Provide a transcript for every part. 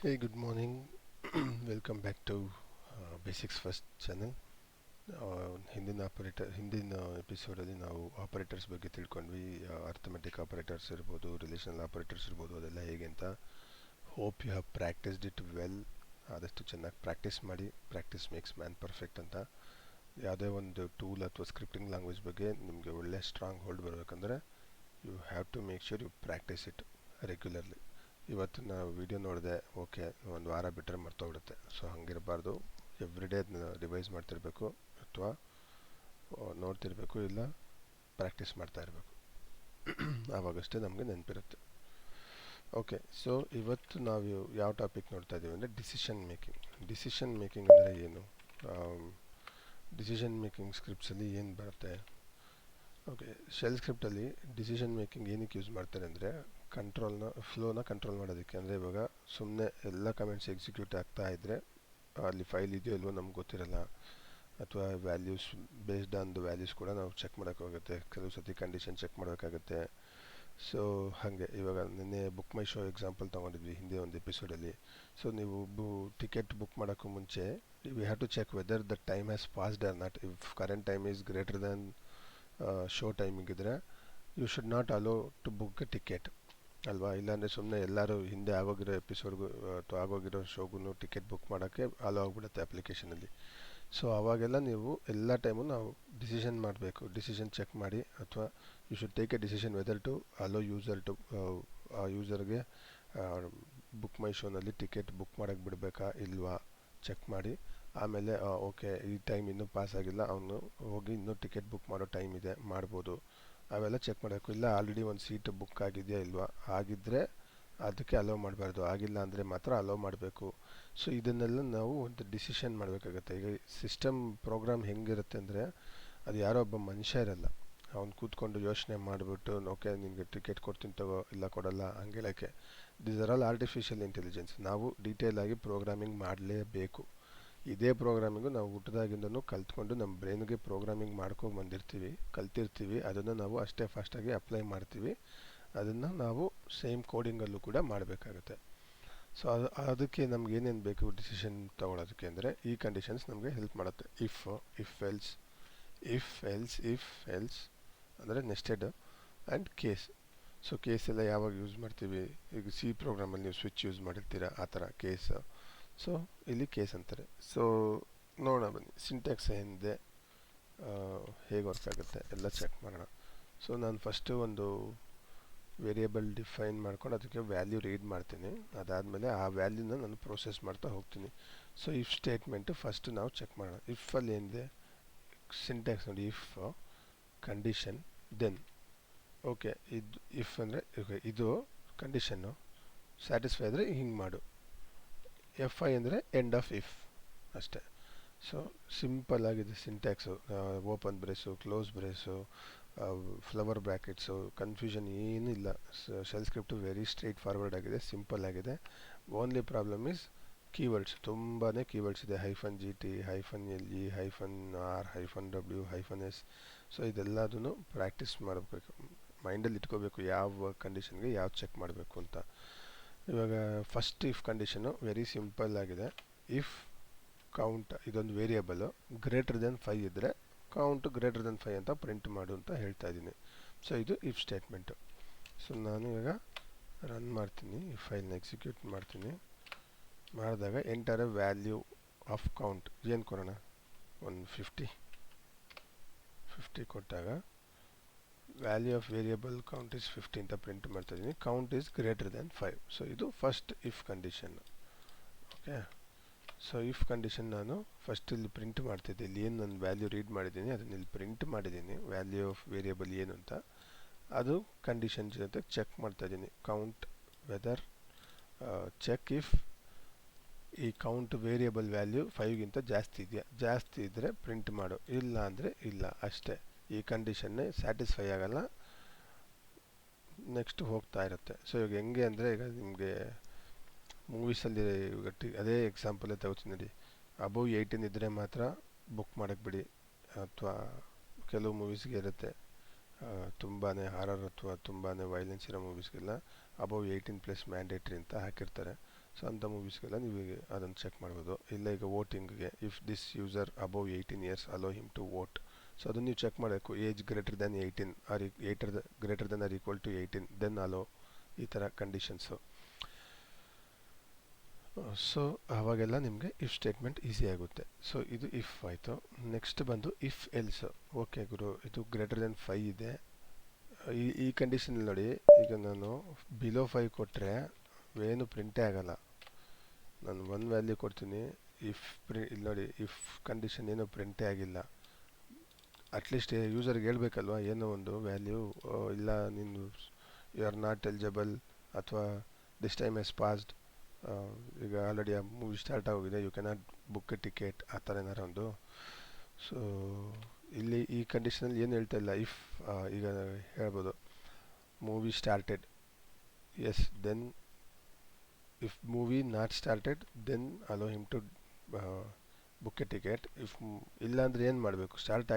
Hey, good morning. Welcome back to Basics First ಚಾನಲ್. ಹಿಂದಿನ ಎಪಿಸೋಡಲ್ಲಿ ನಾವು ಆಪರೇಟರ್ಸ್ ಬಗ್ಗೆ ತಿಳ್ಕೊಂಡ್ವಿ. ಅರ್ಥಮೆಟಿಕ್ ಆಪರೇಟರ್ಸ್ ಇರ್ಬೋದು, ರಿಲೇಷನಲ್ ಆಪರೇಟರ್ಸ್ ಇರ್ಬೋದು, ಅದೆಲ್ಲ ಹೇಗೆ ಅಂತ. Hope you have practised it well. ಆದಷ್ಟು ಚೆನ್ನಾಗಿ ಪ್ರಾಕ್ಟೀಸ್ ಮಾಡಿ. ಪ್ರಾಕ್ಟೀಸ್ ಮೇಕ್ಸ್ ಮ್ಯಾನ್ ಪರ್ಫೆಕ್ಟ್ ಅಂತ. ಯಾವುದೇ ಒಂದು ಟೂಲ್ ಅಥವಾ ಸ್ಕ್ರಿಪ್ಟಿಂಗ್ ಲ್ಯಾಂಗ್ವೇಜ್ ಬಗ್ಗೆ ನಿಮಗೆ ಒಳ್ಳೆ ಸ್ಟ್ರಾಂಗ್ ಹೋಲ್ಡ್ ಬರಬೇಕಂದ್ರೆ you have to make sure you practise it regularly. ಇವತ್ತು ನಾವು ವಿಡಿಯೋ ನೋಡಿದೆ, ಓಕೆ, ಒಂದು ವಾರ ಬಿಟ್ಟರೆ ಮರ್ತೋಗ್ಬಿಡುತ್ತೆ. ಸೊ ಹಂಗಿರಬಾರ್ದು. ಎವ್ರಿ ಡೇ ಅದನ್ನ ರಿವೈಸ್ ಮಾಡ್ತಿರ್ಬೇಕು ಅಥವಾ ನೋಡ್ತಿರ್ಬೇಕು, ಇಲ್ಲ ಪ್ರಾಕ್ಟೀಸ್ ಮಾಡ್ತಾ ಇರಬೇಕು. ಆವಾಗಷ್ಟೇ ನಮಗೆ ನೆನಪಿರುತ್ತೆ. ಓಕೆ, ಸೊ ಇವತ್ತು ನಾವು ಯಾವ ಟಾಪಿಕ್ ನೋಡ್ತಾ ಇದ್ದೀವಿ ಅಂದರೆ ಡಿಸಿಷನ್ ಮೇಕಿಂಗ್. ಡಿಸಿಷನ್ ಮೇಕಿಂಗ್ ಅಂದರೆ ಏನು? ಡಿಸಿಷನ್ ಮೇಕಿಂಗ್ ಸ್ಕ್ರಿಪ್ಟ್ಸಲ್ಲಿ ಏನು ಬರುತ್ತೆ? ಓಕೆ, ಶೆಲ್ ಸ್ಕ್ರಿಪ್ಟಲ್ಲಿ ಡಿಸಿಷನ್ ಮೇಕಿಂಗ್ ಏನಕ್ಕೆ ಯೂಸ್ ಮಾಡ್ತಾರೆ ಅಂದರೆ ಫ್ಲೋನ ಕಂಟ್ರೋಲ್ ಮಾಡೋದಕ್ಕೆ. ಅಂದರೆ ಇವಾಗ ಸುಮ್ಮನೆ ಎಲ್ಲ ಕಮೆಂಟ್ಸ್ ಎಕ್ಸಿಕ್ಯೂಟ್ ಆಗ್ತಾ ಇದ್ದರೆ ಅಲ್ಲಿ ಫೈಲ್ ಇದೆಯೋ ಇಲ್ವೋ ನಮ್ಗೆ ಗೊತ್ತಿರಲ್ಲ. ಅಥವಾ values based on the values ಕೂಡ ನಾವು ಚೆಕ್ ಮಾಡೋಕ್ಕಾಗುತ್ತೆ. ಕೆಲವು ಸತಿ ಕಂಡೀಷನ್ ಚೆಕ್ ಮಾಡಬೇಕಾಗುತ್ತೆ. ಸೊ ಹಾಗೆ ಇವಾಗ ನಿನ್ನೆ ಬುಕ್ ಮೈ ಶೋ ಎಕ್ಸಾಂಪಲ್ ತೊಗೊಂಡಿದ್ವಿ ಹಿಂದೆ ಒಂದು ಎಪಿಸೋಡಲ್ಲಿ. ಸೊ ನೀವು ಟಿಕೆಟ್ ಬುಕ್ ಮಾಡೋಕ್ಕೂ ಮುಂಚೆ we have to check whether the time has passed or not. If current time is greater than show timing ಇದ್ದರೆ you should not allow to book a ticket ಅಲ್ವಾ. ಇಲ್ಲಾಂದರೆ ಸುಮ್ಮನೆ ಎಲ್ಲರೂ ಹಿಂದೆ ಆಗೋಗಿರೋ ಎಪಿಸೋಡ್ಗೂ ಅಥವಾ ಆಗೋಗಿರೋ ಶೋಗೂ ಟಿಕೆಟ್ ಬುಕ್ ಮಾಡೋಕ್ಕೆ ಅಲೋ ಆಗಿಬಿಡುತ್ತೆ ಅಪ್ಲಿಕೇಶನಲ್ಲಿ. ಸೊ ಅವಾಗೆಲ್ಲ ನೀವು ಎಲ್ಲ ಟೈಮು ನಾವು ಡಿಸಿಷನ್ ಮಾಡಬೇಕು. ಡಿಸಿಷನ್ ಚೆಕ್ ಮಾಡಿ, ಅಥವಾ you should take a decision whether to allow user to ಆ ಯೂಸರ್ಗೆ ಬುಕ್ ಮೈ ಶೋನಲ್ಲಿ ಟಿಕೆಟ್ ಬುಕ್ ಮಾಡೋಕ್ಕೆ ಬಿಡಬೇಕಾ ಇಲ್ವಾ ಚೆಕ್ ಮಾಡಿ. ಆಮೇಲೆ ಓಕೆ, ಈ ಟೈಮ್ ಇನ್ನೂ ಪಾಸ್ ಆಗಿಲ್ಲ, ಅವನು ಹೋಗಿ ಇನ್ನೂ ಟಿಕೆಟ್ ಬುಕ್ ಮಾಡೋ ಟೈಮ್ ಇದೆ, ಮಾಡ್ಬೋದು. ಅವೆಲ್ಲ ಚೆಕ್ ಮಾಡಬೇಕು. ಇಲ್ಲ ಆಲ್ರೆಡಿ ಒಂದು ಸೀಟ್ ಬುಕ್ ಆಗಿದೆಯಾ ಇಲ್ವಾ, ಆಗಿದ್ದರೆ ಅದಕ್ಕೆ ಅಲೋ ಮಾಡಬಾರ್ದು, ಆಗಿಲ್ಲ ಅಂದರೆ ಮಾತ್ರ ಅಲೋ ಮಾಡಬೇಕು. ಸೊ ಇದನ್ನೆಲ್ಲ ನಾವು ಒಂದು ಡಿಸಿಷನ್ ಮಾಡಬೇಕಾಗತ್ತೆ. ಈಗ ಸಿಸ್ಟಮ್ ಪ್ರೋಗ್ರಾಮ್ ಹೆಂಗಿರುತ್ತೆ ಅಂದರೆ ಅದು ಯಾರೋ ಒಬ್ಬ ಮನುಷ್ಯ ಇರಲ್ಲ. ಅವ್ನು ಕೂತ್ಕೊಂಡು ಯೋಚನೆ ಮಾಡಿಬಿಟ್ಟು ಓಕೆ ನಿನಗೆ ಟಿಕೆಟ್ ಕೊಡ್ತೀನಿ ತಗೋ, ಇಲ್ಲ ಕೊಡಲ್ಲ ಹಂಗೇಳೋಕ್ಕೆ. This are all artificial intelligence. ನಾವು ಡೀಟೇಲ್ ಆಗಿ ಪ್ರೋಗ್ರಾಮಿಂಗ್ ಮಾಡಲೇಬೇಕು. ಇದೇ ಪ್ರೋಗ್ರಾಮಿಂಗು ನಾವು ಹುಟ್ಟಿದಾಗಿಂದನೂ ಕಲ್ತ್ಕೊಂಡು ನಮ್ಮ ಬ್ರೈನ್ಗೆ ಪ್ರೋಗ್ರಾಮಿಂಗ್ ಮಾಡ್ಕೊಂಡು ಬಂದಿರ್ತೀವಿ, ಕಲ್ತಿರ್ತೀವಿ. ಅದನ್ನು ನಾವು ಅಷ್ಟೇ ಫಾಸ್ಟಾಗಿ ಅಪ್ಲೈ ಮಾಡ್ತೀವಿ. ಅದನ್ನು ನಾವು ಸೇಮ್ ಕೋಡಿಂಗಲ್ಲೂ ಕೂಡ ಮಾಡಬೇಕಾಗುತ್ತೆ. ಸೊ ಅದಕ್ಕೆ ನಮ್ಗೆ ಏನೇನು ಬೇಕು ಡಿಸಿಷನ್ ತೊಗೊಳೋದಕ್ಕೆ ಅಂದರೆ ಈ ಕಂಡೀಷನ್ಸ್ ನಮಗೆ ಹೆಲ್ಪ್ ಮಾಡುತ್ತೆ. ಇಫ್ ಎಲ್ಸ್ ಅಂದರೆ nested and case. So case ಎಲ್ಲ ಯಾವಾಗ ಯೂಸ್ ಮಾಡ್ತೀವಿ? ಈಗ ಸಿ ಪ್ರೋಗ್ರಾಮಲ್ಲಿ ನೀವು ಸ್ವಿಚ್ ಯೂಸ್ ಮಾಡಿರ್ತೀರ, ಆ ಥರ ಕೇಸ್. ಸೊ ಇಲ್ಲಿ ಕೇಸ್ ಅಂತಾರೆ. ಸೊ ನೋಡೋಣ ಬನ್ನಿ, ಸಿಂಟ್ಯಾಕ್ಸ್ ಏನಿದೆ, ಹೇಗೆ ವರ್ಕ್ ಆಗುತ್ತೆ ಎಲ್ಲ ಚೆಕ್ ಮಾಡೋಣ. ಸೊ ನಾನು ಫಸ್ಟು ಒಂದು ವೇರಿಯೇಬಲ್ ಡಿಫೈನ್ ಮಾಡ್ಕೊಂಡು ಅದಕ್ಕೆ ವ್ಯಾಲ್ಯೂ ರೀಡ್ ಮಾಡ್ತೀನಿ. ಅದಾದಮೇಲೆ ಆ ವ್ಯಾಲ್ಯೂನ ನಾನು ಪ್ರೋಸೆಸ್ ಮಾಡ್ತಾ ಹೋಗ್ತೀನಿ. ಸೊ ಇಫ್ ಸ್ಟೇಟ್ಮೆಂಟು ಫಸ್ಟ್ ನಾವು ಚೆಕ್ ಮಾಡೋಣ. ಇಫಲ್ಲಿ ಏನಿದೆ ಸಿಂಟ್ಯಾಕ್ಸ್ ನೋಡಿ, ಇಫ್ ಕಂಡೀಷನ್ ದೆನ್. ಓಕೆ, ಇದು ಇಫ್ ಅಂದರೆ ಇದು ಕಂಡೀಷನ್ನು ಸ್ಯಾಟಿಸ್ಫೈ ಆದರೆ ಹಿಂಗೆ ಮಾಡು. ಎಫ್ ಐ ಅಂದರೆ ಎಂಡ್ ಆಫ್ ಇಫ್ ಅಷ್ಟೇ. ಸೊ ಸಿಂಪಲ್ ಆಗಿದೆ syntax. Open brace, close brace, flower brackets, confusion ಏನೂ ಇಲ್ಲ. Shell script very straightforward ಆಗಿದೆ, ಸಿಂಪಲ್ ಆಗಿದೆ. Only problem is keywords. ತುಂಬಾ ಕೀವರ್ಡ್ಸ್ ಇದೆ. -GT, -LE, -R, -W, -S. So ಇದೆಲ್ಲದೂ practice ಮಾಡಬೇಕು, ಮೈಂಡಲ್ಲಿ ಇಟ್ಕೋಬೇಕು ಯಾವ ಕಂಡೀಷನ್ಗೆ ಯಾವ್ದು ಚೆಕ್ ಮಾಡಬೇಕು ಅಂತ. ಇವಾಗ first if condition very simple ಆಗಿದೆ. ಇಫ್ ಕೌಂಟ್, ಇದೊಂದು ವೇರಿಯೇಬಲು, ಗ್ರೇಟರ್ ದೆನ್ 5 ಇದ್ದರೆ ಕೌಂಟ್ ಗ್ರೇಟರ್ ದೆನ್ 5 ಅಂತ ಪ್ರಿಂಟ್ ಮಾಡು ಅಂತ ಹೇಳ್ತಾ ಇದ್ದೀನಿ. ಸೊ ಇದು ಇಫ್ ಸ್ಟೇಟ್ಮೆಂಟು. ಸೊ ನಾನು ಇವಾಗ ರನ್ ಮಾಡ್ತೀನಿ, ಈ ಫೈಲ್ನ ಎಕ್ಸಿಕ್ಯೂಟ್ ಮಾಡ್ತೀನಿ. ಮಾಡಿದಾಗ enter a value of count ಏನು ಕೊಡೋಣ, ಒಂದು 50 ಕೊಟ್ಟಾಗ value of variable count is 50 ಅಂತ ಪ್ರಿಂಟ್ ಮಾಡ್ತಾಯಿದ್ದೀನಿ. Count is greater than 5. So ಇದು first if condition. Okay, so if condition ನಾನು ಫಸ್ಟ್ ಇಲ್ಲಿ ಪ್ರಿಂಟ್ ಮಾಡ್ತಿದ್ದೆ. ಇಲ್ಲಿ ಏನು ನಾನು ವ್ಯಾಲ್ಯೂ ರೀಡ್ ಮಾಡಿದ್ದೀನಿ ಅದನ್ನ ಇಲ್ಲಿ ಪ್ರಿಂಟ್ ಮಾಡಿದ್ದೀನಿ, ವ್ಯಾಲ್ಯೂ ಆಫ್ ವೇರಿಯೇಬಲ್ ಏನು ಅಂತ. ಅದು ಕಂಡೀಷನ್ ಜೊತೆ ಚೆಕ್ ಮಾಡ್ತಾಯಿದ್ದೀನಿ. ಕೌಂಟ್ ವೆದರ್ ಚೆಕ್ ಇಫ್ ಈ ಕೌಂಟ್ ವೇರಿಯೇಬಲ್ ವ್ಯಾಲ್ಯೂ 5ಗಿಂತ ಜಾಸ್ತಿ ಇದೆಯಾ, ಜಾಸ್ತಿ ಇದ್ದರೆ ಪ್ರಿಂಟ್ ಮಾಡು, ಇಲ್ಲ ಅಂದರೆ ಇಲ್ಲ ಅಷ್ಟೇ. ಈ ಕಂಡೀಷನ್ನೇ ಸ್ಯಾಟಿಸ್ಫೈ ಆಗಲ್ಲ, ನೆಕ್ಸ್ಟ್ ಹೋಗ್ತಾ ಇರುತ್ತೆ. ಸೊ ಇವಾಗ ಹೆಂಗೆ ಅಂದರೆ, ಈಗ ನಿಮಗೆ ಮೂವೀಸಲ್ಲಿ ಅದೇ ಎಕ್ಸಾಂಪಲೇ ತಗೋತೀನಿ ನೋಡಿ. ಅಬೌವ್ 18 ಇದ್ದರೆ ಮಾತ್ರ ಬುಕ್ ಮಾಡೋಕ್ಕೆ ಬಿಡಿ. ಅಥವಾ ಕೆಲವು ಮೂವೀಸ್ಗೆ ಇರುತ್ತೆ ತುಂಬಾ ಹಾರರ್ ಅಥವಾ ತುಂಬಾ ವೈಲೆನ್ಸ್ ಇರೋ ಮೂವೀಸ್ಗೆಲ್ಲ ಅಬೌವ್ 18+ ಮ್ಯಾಂಡೇಟ್ರಿ ಅಂತ ಹಾಕಿರ್ತಾರೆ. ಸೊ ಅಂಥ ಮೂವೀಸ್ಗೆಲ್ಲ ನೀವು ಅದನ್ನು ಚೆಕ್ ಮಾಡ್ಬೋದು. ಇಲ್ಲ ಈಗ ವೋಟಿಂಗ್ಗೆ if this user above 18 years allow him to vote, so ಅದನ್ನು ನೀವು ಚೆಕ್ ಮಾಡಬೇಕು. Age greater than 18 or greater than or equal to 18 then allow, ಈ ಥರ ಕಂಡೀಷನ್ಸು. ಸೊ ಆವಾಗೆಲ್ಲ ನಿಮಗೆ ಇಫ್ ಸ್ಟೇಟ್ಮೆಂಟ್ ಈಸಿ ಆಗುತ್ತೆ. ಸೊ ಇದು ಇಫ್ ಆಯಿತು. ನೆಕ್ಸ್ಟ್ ಬಂದು ಇಫ್ ಎಲ್ಸ್. ಓಕೆ ಗುರು, ಇದು ಗ್ರೇಟರ್ ದೆನ್ 5 ಇದೆ. ಈ ಕಂಡೀಷನ್ ನೋಡಿ, ಈಗ ನಾನು ಬಿಲೋ 5 ಕೊಟ್ಟರೆ ಏನು ಪ್ರಿಂಟೇ ಆಗಲ್ಲ. ನಾನು 1 ವ್ಯಾಲ್ಯೂ ಕೊಡ್ತೀನಿ, ಇಲ್ಲಿ ನೋಡಿ ಇಫ್ ಕಂಡೀಷನ್ ಏನೂ ಪ್ರಿಂಟೇ ಆಗಿಲ್ಲ. ಅಟ್ಲೀಸ್ಟ್ ಯೂಸರ್ಗೆ ಹೇಳ್ಬೇಕಲ್ವ ಏನೋ ಒಂದು ವ್ಯಾಲ್ಯೂ, ಇಲ್ಲ ನೀನು ಯು ಆರ್ ನಾಟ್ ಎಲಿಜಿಬಲ್ ಅಥವಾ ದಿಸ್ ಟೈಮ್ ಎಸ್ ಪಾಸ್ಡ್, ಈಗ ಆಲ್ರೆಡಿ ಆ ಮೂವಿ ಸ್ಟಾರ್ಟ್ ಆಗೋಗಿದೆ, you cannot book a ticket, ಆ ಥರ ಏನಾರು ಒಂದು. ಸೊ ಇಲ್ಲಿ ಈ ಕಂಡೀಷನಲ್ಲಿ ಏನು ಹೇಳ್ತಾ ಇಲ್ಲ. ಇಫ್ ಈಗ ಹೇಳ್ಬೋದು movie started, yes, then if movie not started then allow him to book a ticket. ಇಲ್ಲ ಅಂದರೆ ಏನು ಮಾಡಬೇಕು, ಸ್ಟಾರ್ಟ್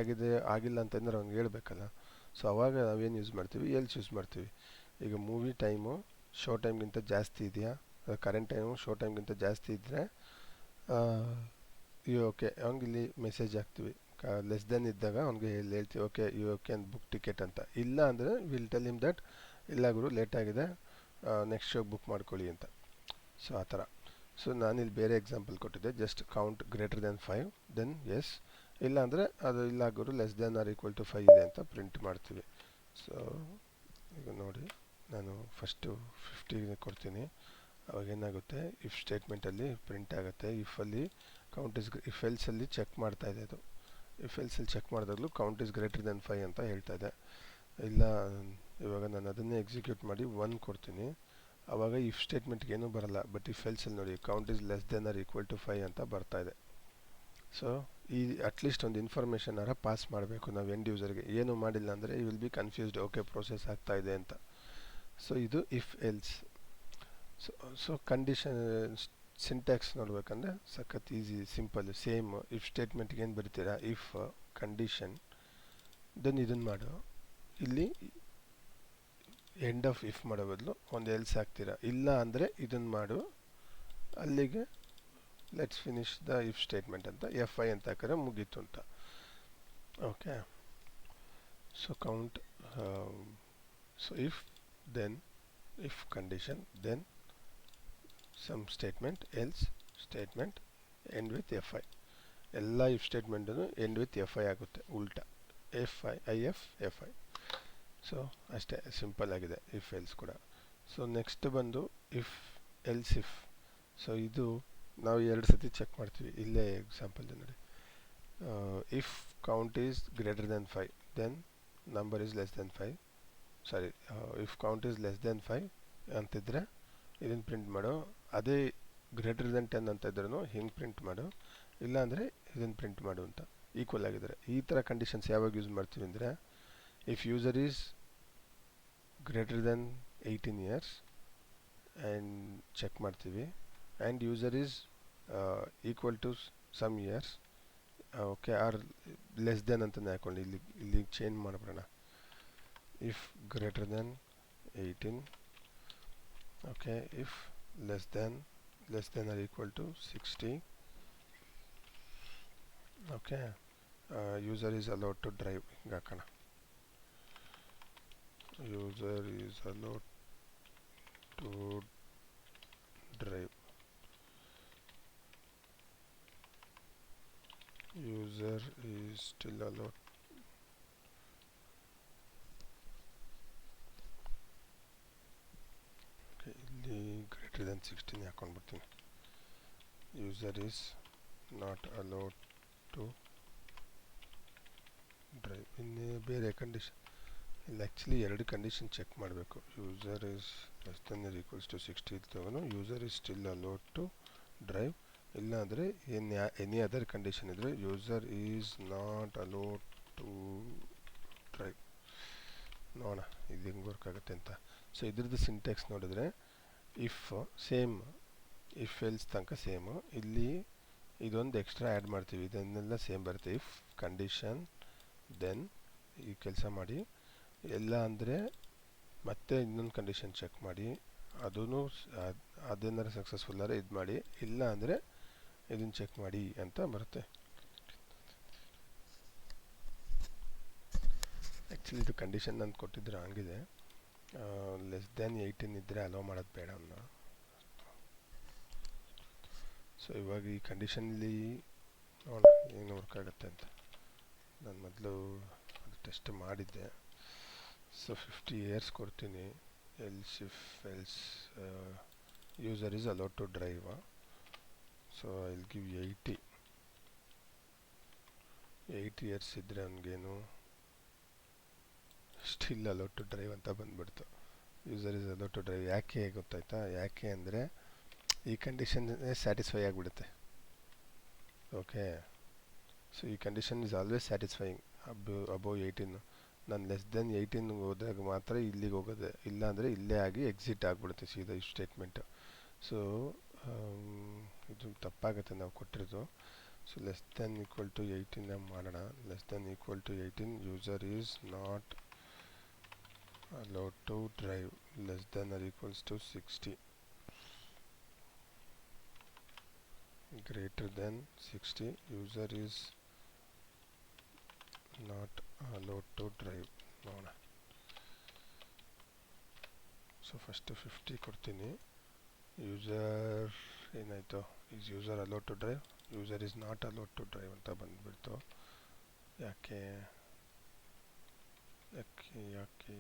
ಆಗಿಲ್ಲ ಅಂತಂದ್ರೆ ಅವ್ನಿಗೆ ಹೇಳ್ಬೇಕಲ್ಲ. ಸೊ ಅವಾಗ ನಾವೇನು ಯೂಸ್ ಮಾಡ್ತೀವಿ, ಎಲ್ಸ್ ಯೂಸ್ ಮಾಡ್ತೀವಿ. ಈಗ ಮೂವಿ ಟೈಮು ಶೋ ಟೈಮ್ಗಿಂತ ಜಾಸ್ತಿ ಇದೆಯಾ, ಕರೆಂಟ್ ಟೈಮು ಶೋ ಟೈಮ್ಗಿಂತ ಜಾಸ್ತಿ ಇದ್ದರೆ ಓಕೆ ಅವ್ನಿಗೆ ಇಲ್ಲಿ ಮೆಸೇಜ್ ಹಾಕ್ತೀವಿ. ಲೆಸ್ ದೆನ್ ಇದ್ದಾಗ ಅವ್ನಿಗೆ ಹೇಳ್ತೀವಿ okay you can book ticket ಅಂತ. ಇಲ್ಲ ಅಂದರೆ ವಿಲ್ ಟೆಲ್ ಹಿಮ್ ದಟ್ ಇಲ್ಲ ಗುರು ಲೇಟ್ ಆಗಿದೆ, ನೆಕ್ಸ್ಟ್ ಶೋಗೆ ಬುಕ್ ಮಾಡ್ಕೊಳ್ಳಿ ಅಂತ. ಸೊ ಆ ಥರ. ಸೊ ನಾನಿಲ್ಲಿ ಬೇರೆ ಎಕ್ಸಾಂಪಲ್ ಕೊಟ್ಟಿದ್ದೆ, just count greater than 5 then yes, ಇಲ್ಲ ಅಂದರೆ ಅದು ಇಲ್ಲ ಗುರು less than or equal to 5 ಇದೆ ಅಂತ ಪ್ರಿಂಟ್ ಮಾಡ್ತೀವಿ. ಸೊ ಈಗ ನೋಡಿ, ನಾನು ಫಸ್ಟು 50 ಕೊಡ್ತೀನಿ, ಅವಾಗೇನಾಗುತ್ತೆ ಇಫ್ ಸ್ಟೇಟ್ಮೆಂಟಲ್ಲಿ ಪ್ರಿಂಟ್ ಆಗುತ್ತೆ. ಇಫಲ್ಲಿ ಇಫ್ ಎಲ್ಸಲ್ಲಿ ಚೆಕ್ ಮಾಡ್ತಾ ಇದೆ ಅದು. ಇಫ್ ಎಲ್ಸಲ್ಲಿ ಚೆಕ್ ಮಾಡಿದಾಗಲೂ ಕೌಂಟ್ ಇಸ್ ಗ್ರೇಟರ್ ದೆನ್ 5 ಅಂತ ಹೇಳ್ತಾ ಇದೆ. ಇಲ್ಲ ಇವಾಗ ನಾನು ಅದನ್ನೇ ಎಕ್ಸಿಕ್ಯೂಟ್ ಮಾಡಿ 1 ಕೊಡ್ತೀನಿ, ಆವಾಗ ಇಫ್ ಸ್ಟೇಟ್ಮೆಂಟ್ಗೆ ಏನೂ ಬರಲ್ಲ. ಬಟ್ ಇಫ್ ಎಲ್ಸಲ್ಲಿ ನೋಡಿ count is less than or equal to 5 ಅಂತ ಬರ್ತಾ ಇದೆ. ಸೊ ಈ ಅಟ್ಲೀಸ್ಟ್ ಒಂದು ಇನ್ಫಾರ್ಮೇಷನ್ ಪಾಸ್ ಮಾಡಬೇಕು ನಾವು ಎಂಡ್ ಯೂಸರ್ಗೆ. ಏನು ಮಾಡಿಲ್ಲ ಅಂದರೆ you will be confused, okay process ಆಗ್ತಾ ಇದೆ ಅಂತ. ಸೊ ಇದು if else. So condition syntax ನೋಡ್ಬೇಕಂದ್ರೆ ಸಖತ್ ಈಸಿ, ಸಿಂಪಲ್, ಸೇಮ್. ಇಫ್ ಸ್ಟೇಟ್ಮೆಂಟ್ಗೆ ಏನು ಬರಿತೀರಾ, ಇಫ್ ಕಂಡೀಷನ್ ದೆನ್ ಇದನ್ನು ಮಾಡು. ಇಲ್ಲಿ ಎಂಡ್ ಆಫ್ ಇಫ್ ಮಾಡೋ ಬದಲು ಒಂದು ಎಲ್ಸ್ ಹಾಕ್ತೀರಾ. ಇಲ್ಲ ಅಂದರೆ ಇದನ್ನು ಮಾಡು, ಅಲ್ಲಿಗೆ let's finish the if statement ಅಂತ F5 ಅಂತ ಹಾಕಿದ್ರೆ ಮುಗೀತು ಅಂತ. Okay, so count, so if then if condition then some statement else statement end with F5. ಎಲ್ಲ ಇಫ್ ಸ್ಟೇಟ್ಮೆಂಟನ್ನು ಎಂಡ್ ವಿತ್ F5 ಆಗುತ್ತೆ, ಉಲ್ಟಾ F5 IF F5. ಸೊ ಅಷ್ಟೇ, ಸಿಂಪಲ್ ಆಗಿದೆ ಇಫ್ ಎಲ್ಸ್ ಕೂಡ. ಸೊ ನೆಕ್ಸ್ಟ್ ಬಂದು ಇಫ್ ಎಲ್ಸ್ ಇಫ್. ಸೊ ಇದು ನಾವು 2 ಸತಿ ಚೆಕ್ ಮಾಡ್ತೀವಿ. ಇಲ್ಲೇ ಎಕ್ಸಾಂಪಲ್ ನೋಡಿ, if count is greater than 5 then number is less than 5, sorry if count is less than 5 ಅಂತಿದ್ರೆ ಇದನ್ನು ಪ್ರಿಂಟ್ ಮಾಡು. ಅದೇ ಗ್ರೇಟರ್ ದೆನ್ 10 ಅಂತ ಇದ್ರೂ ಹಿಂಗೆ ಪ್ರಿಂಟ್ ಮಾಡು, ಇಲ್ಲಾಂದರೆ ಇದನ್ನು ಪ್ರಿಂಟ್ ಮಾಡು ಅಂತ ಈಕ್ವಲ್ ಆಗಿದ್ದಾರೆ. ಈ ಥರ ಕಂಡೀಷನ್ಸ್ ಯಾವಾಗ ಯೂಸ್ ಮಾಡ್ತೀವಿ ಅಂದರೆ, if user is greater than 18 years and check ಮಾಡ್ತೀವಿ, and user is equal to some years, okay, or less than ಅಂತಲೇ ಹಾಕ್ಕೊಂಡು ಇಲ್ಲಿ ಚೇಂಜ್ ಮಾಡಿಬಿಡೋಣ. If greater than 18, okay, if less than or equal to 60, okay, user is allowed to drive, ಹಿಂಗೆ ಹಾಕೋಣ. User is allowed to drive, user is still allowed okay, ಇಲ್ಲಿ greater than 16 ಹಾಕೊಂಡ್ಬಿಡ್ತೀನಿ. user is not allowed to drive. ಇನ್ನು ಬೇರೆ condition ಇಲ್ಲಿ actually 2 condition check ಮಾಡಬೇಕು. User is less than or equals to 60 ತಗೊಂಡು user is still allowed to drive. ಇಲ್ಲ ಅಂದರೆ any other condition ಇದ್ದರೆ user is not allowed to drive. ನೋಡೋಣ ಇದು ಹೆಂಗೆ ವರ್ಕ್ ಆಗುತ್ತೆ ಅಂತ. ಸೊ ಇದ್ರದ್ದು ಸಿಂಟ್ಯಾಕ್ಸ್ ನೋಡಿದ್ರೆ ಇಫ್ ಸೇಮ್, ಇಫ್ ಎಲ್ಸ್ ತನಕ ಸೇಮು. ಇಲ್ಲಿ ಇದೊಂದು ಎಕ್ಸ್ಟ್ರಾ ಆ್ಯಡ್ ಮಾಡ್ತೀವಿ, ಇದನ್ನೆಲ್ಲ ಸೇಮ್ ಬರುತ್ತೆ. ಇಫ್ ಕಂಡೀಷನ್ ದೆನ್ ಈ ಕೆಲಸ ಮಾಡಿ, ಎಲ್ಲ ಅಂದರೆ ಮತ್ತೆ ಇನ್ನೊಂದು ಕಂಡೀಷನ್ ಚೆಕ್ ಮಾಡಿ, ಅದೂ ಅದೇನಾರು ಸಕ್ಸಸ್ಫುಲ್ ಆದರೆ ಇದು ಮಾಡಿ, ಇಲ್ಲ ಅಂದರೆ ಇದನ್ನು ಚೆಕ್ ಮಾಡಿ ಅಂತ ಬರುತ್ತೆ. ಆ್ಯಕ್ಚುಲಿ ಇದು ಕಂಡೀಷನ್ ನಾನು ಕೊಟ್ಟಿದ್ರೆ ಹಂಗಿದೆ, ಲೆಸ್ ದ್ಯಾನ್ 18 ಇದ್ದರೆ ಅಲೋ ಮಾಡೋದು ಬೇಡ ಅನ್ನೋ. ಸೊ ಇವಾಗ ಈ ಕಂಡೀಷನಲ್ಲಿ ನೋಡೋಣ ಏನು ವರ್ಕ್ ಆಗುತ್ತೆ ಅಂತ. ನಾನು ಮೊದಲು ಅದು ಟೆಸ್ಟ್ ಮಾಡಿದ್ದೆ. ಸೊ 50 ಇಯರ್ಸ್ ಕೊಡ್ತೀನಿ. Else user is allowed to drive. So I will give 8 years ಇದ್ದರೆ ಅವನಿಗೇನು ಸ್ಟಿಲ್ ಅಲೌಡ್ ಟು ಡ್ರೈವ್ ಅಂತ ಬಂದ್ಬಿಡ್ತು. User is allowed to drive. ಯಾಕೆ ಗೊತ್ತಾಯ್ತಾ? ಯಾಕೆ ಅಂದರೆ ಈ ಕಂಡೀಷನ್ ಸ್ಯಾಟಿಸ್ಫೈ ಆಗಿಬಿಡುತ್ತೆ. ಓಕೆ, ಸೊ ಈ condition is always satisfying above 18. ನಾನು ಲೆಸ್ ದೆನ್ 18 ಹೋದಾಗ ಮಾತ್ರ ಇಲ್ಲಿಗೆ ಹೋಗೋದೆ, ಇಲ್ಲಾಂದರೆ ಇಲ್ಲೇ ಆಗಿ ಎಕ್ಸಿಟ್ ಆಗಿಬಿಡುತ್ತೆ ಸೀದಾ ಈ ಸ್ಟೇಟ್ಮೆಂಟು. ಸೊ ಇದು ತಪ್ಪಾಗುತ್ತೆ ನಾವು ಕೊಟ್ಟಿರೋದು. So less than equal to 18 ಮಾಡೋಣ. Less than equal to 18 user is not allowed to drive. Less than or equals to 60. Greater than 60 user is not allowed to drive. ನೋಡೋಣ. So first 50 ಕೊಡ್ತೀನಿ. User ಏನಾಯಿತು? Is user allowed to drive? User is not allowed to drive ಅಂತ ಬಂದುಬಿಡ್ತು. ಯಾಕೆ ಯಾಕೆ ಯಾಕೆ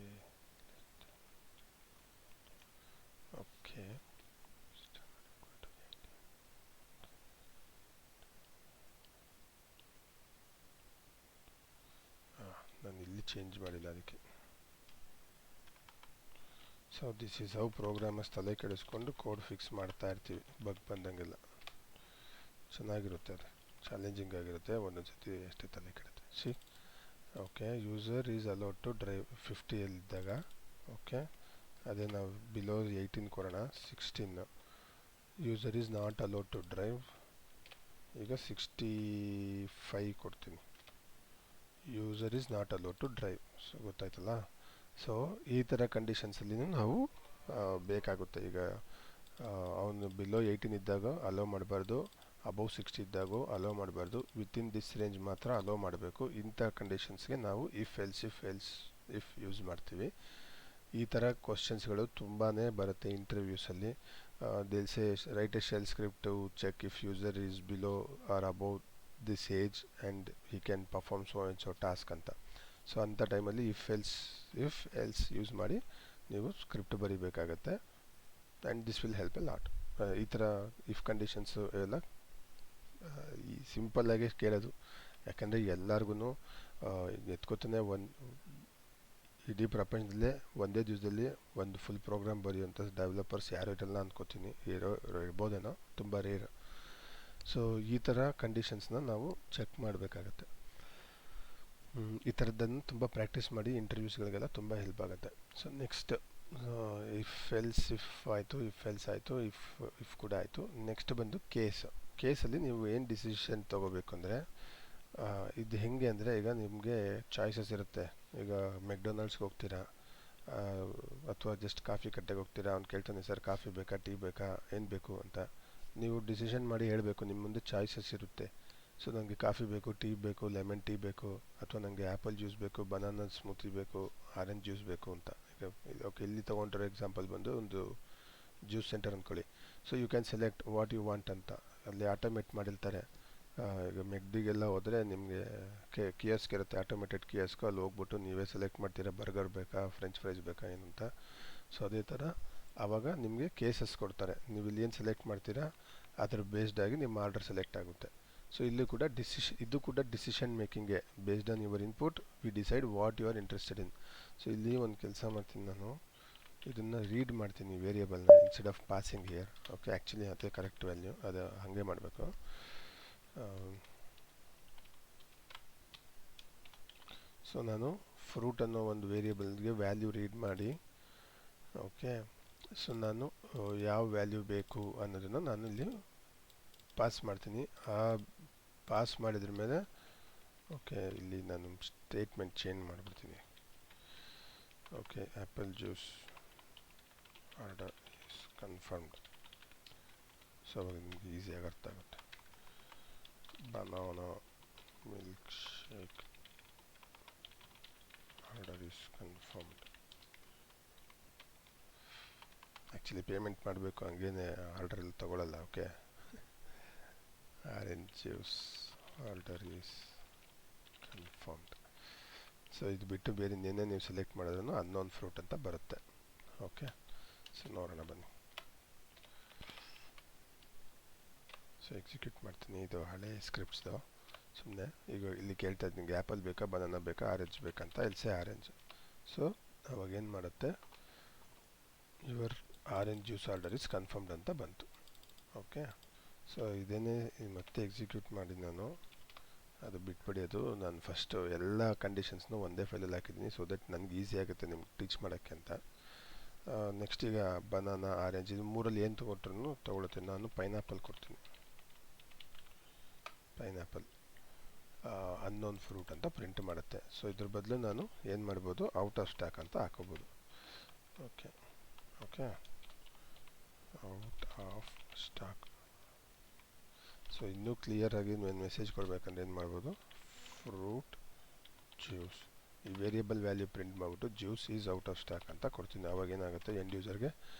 okay, ನಾನು ಇಲ್ಲಿ ಚೇಂಜ್ ಮಾಡಿಲ್ಲ ಅದಕ್ಕೆ. So this is how programmers ತಲೆ ಕೆಡಿಸ್ಕೊಂಡು ಕೋಡ್ ಫಿಕ್ಸ್ ಮಾಡ್ತಾ ಇರ್ತೀವಿ ಬಗ್ ಬಂದಂಗೆಲ್ಲ. ಚೆನ್ನಾಗಿರುತ್ತೆ, ಅದು ಚಾಲೆಂಜಿಂಗ್ ಆಗಿರುತ್ತೆ, ಒಂದೊಂದು ಸತಿ ಅಷ್ಟೇ ತಲೆ ಕೆಡುತ್ತೆ. See okay, user is allowed to drive 50ಯಲ್ಲಿದ್ದಾಗ. ಓಕೆ, ಅದೇ ನಾವು ಬಿಲೋ 18 ಕೊಡೋಣ. 16 user is not allowed to drive. ಈಗ 65 ಕೊಡ್ತೀನಿ. User is not allowed to drive. So ಗೊತ್ತಾಯ್ತಲ್ಲ? ಸೊ ಈ ಥರ ಕಂಡೀಷನ್ಸಲ್ಲಿ ನಾವು ಬೇಕಾಗುತ್ತೆ. ಈಗ ಅವನು ಬಿಲೋ 18 ಇದ್ದಾಗ ಅಲೋ ಮಾಡಬಾರ್ದು, ಅಬೌವ್ 60 ಇದ್ದಾಗ ಅಲೋ ಮಾಡಬಾರ್ದು, ವಿತಿನ್ ದಿಸ್ ರೇಂಜ್ ಮಾತ್ರ ಅಲೋ ಮಾಡಬೇಕು. ಇಂಥ ಕಂಡೀಷನ್ಸ್ಗೆ ನಾವು ಇಫ್ ಯೂಸ್ ಮಾಡ್ತೀವಿ. ಈ ಥರ ಕ್ವಶನ್ಸ್ಗಳು ತುಂಬಾ ಬರುತ್ತೆ ಇಂಟರ್ವ್ಯೂಸಲ್ಲಿ. They'll say write a shell script to check if user is below or above this age and he can perform so and so task ಅಂತ. ಸೊ ಅಂಥ ಟೈಮಲ್ಲಿ ಇಫ್ ಎಲ್ಸ್ ಯೂಸ್ ಮಾಡಿ ನೀವು ಸ್ಕ್ರಿಪ್ಟ್ ಬರೀಬೇಕಾಗತ್ತೆ. And this will help a lot. ಈ ಥರ if conditions ಎಲ್ಲ ಈ ಸಿಂಪಲ್ಲಾಗಿ ಕೇಳೋದು. ಯಾಕಂದರೆ ಎಲ್ಲರಿಗೂ ಎತ್ಕೋತಾನೆ ಇಡೀ ಪ್ರಪಂಚದಲ್ಲೇ ಒಂದೇ ದಿವಸದಲ್ಲಿ ಒಂದು ಫುಲ್ ಪ್ರೋಗ್ರಾಮ್ ಬರೆಯುವಂಥ ಡೆವಲಪರ್ಸ್ ಯಾರು ಇರಲ್ಲ ಅಂದ್ಕೋತೀನಿ. ಇರ್ಬೋದೇನೋ, ತುಂಬ ರೇರ್. ಸೊ ಈ ಥರ ಕಂಡೀಷನ್ಸ್ನ ನಾವು ಚೆಕ್ ಮಾಡಬೇಕಾಗತ್ತೆ. ಈ ಥರದ್ದನ್ನು ತುಂಬ ಪ್ರಾಕ್ಟೀಸ್ ಮಾಡಿ ಇಂಟರ್ವ್ಯೂಸ್ಗಳಿಗೆಲ್ಲ ತುಂಬ ಹೆಲ್ಪ್ ಆಗುತ್ತೆ. ಸೊ ನೆಕ್ಸ್ಟ್ ಇಫ್ ಆಯಿತು, ಇಫ್ ಎಲ್ಸ್ ಆಯಿತು, ಇಫ್ ಕೂಡ ಆಯಿತು. ನೆಕ್ಸ್ಟ್ ಬಂದು ಕೇಸಲ್ಲಿ ನೀವು ಏನು ಡಿಸಿಷನ್ ತೊಗೋಬೇಕು ಅಂದರೆ, ಇದು ಹೆಂಗೆ ಅಂದರೆ, ಈಗ ನಿಮಗೆ ಚಾಯ್ಸಸ್ ಇರುತ್ತೆ. ಈಗ ಮೆಕ್ಡೊನಾಲ್ಡ್ಸ್ಗೆ ಹೋಗ್ತೀರಾ ಅಥವಾ ಜಸ್ಟ್ ಕಾಫಿ ಕಟ್ಟೆಗೆ ಹೋಗ್ತೀರಾ, ಅವ್ನು ಕೇಳ್ತಾನೆ ಸರ್ ಕಾಫಿ ಬೇಕಾ, ಟೀ ಬೇಕಾ, ಏನು ಬೇಕು ಅಂತ. ನೀವು ಡಿಸಿಷನ್ ಮಾಡಿ ಹೇಳಬೇಕು. ನಿಮ್ಮ ಮುಂದೆ ಚಾಯ್ಸಸ್ ಇರುತ್ತೆ. ಸೊ ನನಗೆ ಕಾಫಿ ಬೇಕು, ಟೀ ಬೇಕು, ಲೆಮನ್ ಟೀ ಬೇಕು, ಅಥವಾ ನನಗೆ ಆ್ಯಪಲ್ ಜ್ಯೂಸ್ ಬೇಕು, ಬನಾನಾ ಸ್ಮೂತಿ ಬೇಕು, ಆರೆಂಜ್ ಜ್ಯೂಸ್ ಬೇಕು ಅಂತ. ಈಗ ಓಕೆ, ಇಲ್ಲಿ ತೊಗೊಂಡಿರೋ ಎಕ್ಸಾಂಪಲ್ ಬಂದು ಒಂದು ಜ್ಯೂಸ್ ಸೆಂಟರ್ ಅಂದ್ಕೊಳ್ಳಿ. So you can select what you want ಅಂತ. ಅಲ್ಲಿ ಆಟೋಮೇಟ್ ಮಾಡಿರ್ತಾರೆ. ಈಗ ಮೆಕ್ಡಿಗೆಲ್ಲ ಹೋದರೆ ನಿಮಗೆ ಕಿಯಸ್ಕ್ ಇರುತ್ತೆ, ಆಟೋಮೇಟೆಡ್ ಕಿಯಸ್ಕು. ಅಲ್ಲಿ ಹೋಗ್ಬಿಟ್ಟು ನೀವೇ ಸೆಲೆಕ್ಟ್ ಮಾಡ್ತೀರಾ, ಬರ್ಗರ್ ಬೇಕಾ, ಫ್ರೆಂಚ್ ಫ್ರೈಸ್ ಬೇಕಾ ಏನು ಅಂತ. ಸೊ ಅದೇ ಥರ ಆವಾಗ ನಿಮಗೆ ಕೇಸಸ್ ಕೊಡ್ತಾರೆ. ನೀವು ಇಲ್ಲಿ ಏನು ಸೆಲೆಕ್ಟ್ ಮಾಡ್ತೀರಾ ಅದ್ರ ಬೇಸ್ಡ್ ಆಗಿ ನಿಮ್ಮ ಆರ್ಡರ್ ಸೆಲೆಕ್ಟ್ ಆಗುತ್ತೆ. ಸೊ ಇಲ್ಲಿ ಕೂಡ ಇದು ಕೂಡ ಡಿಸಿಷನ್ ಮೇಕಿಂಗ್ಗೆ. Based on your input we decide what you are interested in. So ಇಲ್ಲಿ ಒಂದು ಕೆಲಸ ಮಾಡ್ತೀನಿ, ನಾನು ಇದನ್ನು ರೀಡ್ ಮಾಡ್ತೀನಿ ವೇರಿಯೇಬಲ್ನ instead of passing here. Okay, actually ಅದೇ ಕರೆಕ್ಟ್ ವ್ಯಾಲ್ಯೂ, ಅದು ಹಾಗೆ ಮಾಡಬೇಕು. ಸೊ ನಾನು ಫ್ರೂಟ್ ಅನ್ನೋ ಒಂದು ವೇರಿಯೇಬಲ್ಗೆ ವ್ಯಾಲ್ಯೂ ರೀಡ್ ಮಾಡಿ, ಓಕೆ, ಸೊ ನಾನು ಯಾವ ವ್ಯಾಲ್ಯೂ ಬೇಕು ಅನ್ನೋದನ್ನು ನಾನು ಇಲ್ಲಿ ಪಾಸ್ ಮಾಡ್ತೀನಿ. ಆ ಪಾಸ್ ಮಾಡಿದ್ರ ಮೇಲೆ ಓಕೆ, ಇಲ್ಲಿ ನಾನು ಸ್ಟೇಟ್ಮೆಂಟ್ ಚೇಂಜ್ ಮಾಡಿಬಿಡ್ತೀನಿ. Okay, apple juice order confirmed. So ಅವಾಗ ನಿಮಗೆ ಈಸಿಯಾಗಿ ಅರ್ಥ ಆಗುತ್ತೆ. Banana milk shake order is confirmed. Actually payment ಮಾಡಬೇಕು, ಹಂಗೇನೆ ಆರ್ಡರ್ ಎಲ್ಲ ತೊಗೊಳ್ಳಲ್ಲ. Okay, orange juice order is confirmed. So ಇದು ಬಿಟ್ಟು ಬೇರೆ ಇನ್ನೇನೇ ನೀವು ಸೆಲೆಕ್ಟ್ ಮಾಡಿದ್ರೂ ಅನ್ನೋನ್ ಫ್ರೂಟ್ ಅಂತ ಬರುತ್ತೆ. ಓಕೆ, ಸೊ ನೋಡೋಣ ಬನ್ನಿ. ಸೊ ಎಕ್ಸಿಕ್ಯೂಟ್ ಮಾಡ್ತೀನಿ. ಇದು ಹಳೆ ಸ್ಕ್ರಿಪ್ಟ್ಸ್ದು. ಸುಮ್ಮನೆ ಈಗ ಇಲ್ಲಿ ಕೇಳ್ತಾ ಇದ್ದೀನಿ ಆ್ಯಪಲ್ ಬೇಕಾ ಬನಾನಾ ಬೇಕಾ ಆರೆಂಜ್ ಬೇಕಂತ. Else orange. ಸೊ ಅವಾಗ ಏನು ಮಾಡುತ್ತೆ, your orange juice order is confirmed ಅಂತ ಬಂತು. ಓಕೆ, ಸೊ ಇದೇನೇ ಮತ್ತೆ ಎಕ್ಸಿಕ್ಯೂಟ್ ಮಾಡಿ ನಾನು ಅದು ಬಿಟ್ಬಿಡಿ. ಅದು ನಾನು ಫಸ್ಟು ಎಲ್ಲ ಕಂಡೀಷನ್ಸ್ನು ಒಂದೇ ಫೈಲಲ್ಲಿ ಹಾಕಿದ್ದೀನಿ, ಸೊ ದಟ್ ನನಗೆ ಈಸಿ ಆಗುತ್ತೆ ನಿಮ್ಗೆ ಟೀಚ್ ಮಾಡೋಕ್ಕೆ ಅಂತ. ನೆಕ್ಸ್ಟ್ ಈಗ ಬನಾನಾ ಆರೆಂಜ್ ಇದು ಮೂರಲ್ಲಿ ಏನು ತೊಗೊಟ್ರು ತೊಗೊಳುತ್ತೆ. ನಾನು ಪೈನಾಪಲ್ ಕೊಡ್ತೀನಿ. ಪೈನಾಪಲ್ ಅನ್ನೋನ್ ಫ್ರೂಟ್ ಅಂತ ಪ್ರಿಂಟ್ ಮಾಡುತ್ತೆ. ಸೊ ಇದ್ರ ಬದಲು ನಾನು ಏನು ಮಾಡ್ಬೋದು, ಔಟ್ ಆಫ್ ಸ್ಟಾಕ್ ಅಂತ ಹಾಕೋಬೋದು. Okay okay, out of stock. So ಇನ್ನೂ ಕ್ಲಿಯರಾಗಿ ಮೆಸೇಜ್ ಕೊಡಬೇಕಂದ್ರೆ ಏನು ಮಾಡ್ಬೋದು, ಫ್ರೂಟ್ ಜ್ಯೂಸ್ ಈ ವೇರಿಯಬಲ್ ವ್ಯಾಲ್ಯೂ ಪ್ರಿಂಟ್ ಮಾಡಿಬಿಟ್ಟು juice is out of stock ಅಂತ ಕೊಡ್ತೀನಿ. ಆವಾಗ ಏನಾಗುತ್ತೆ, ಎಂಡ್ ಯೂಸರ್ಗೆ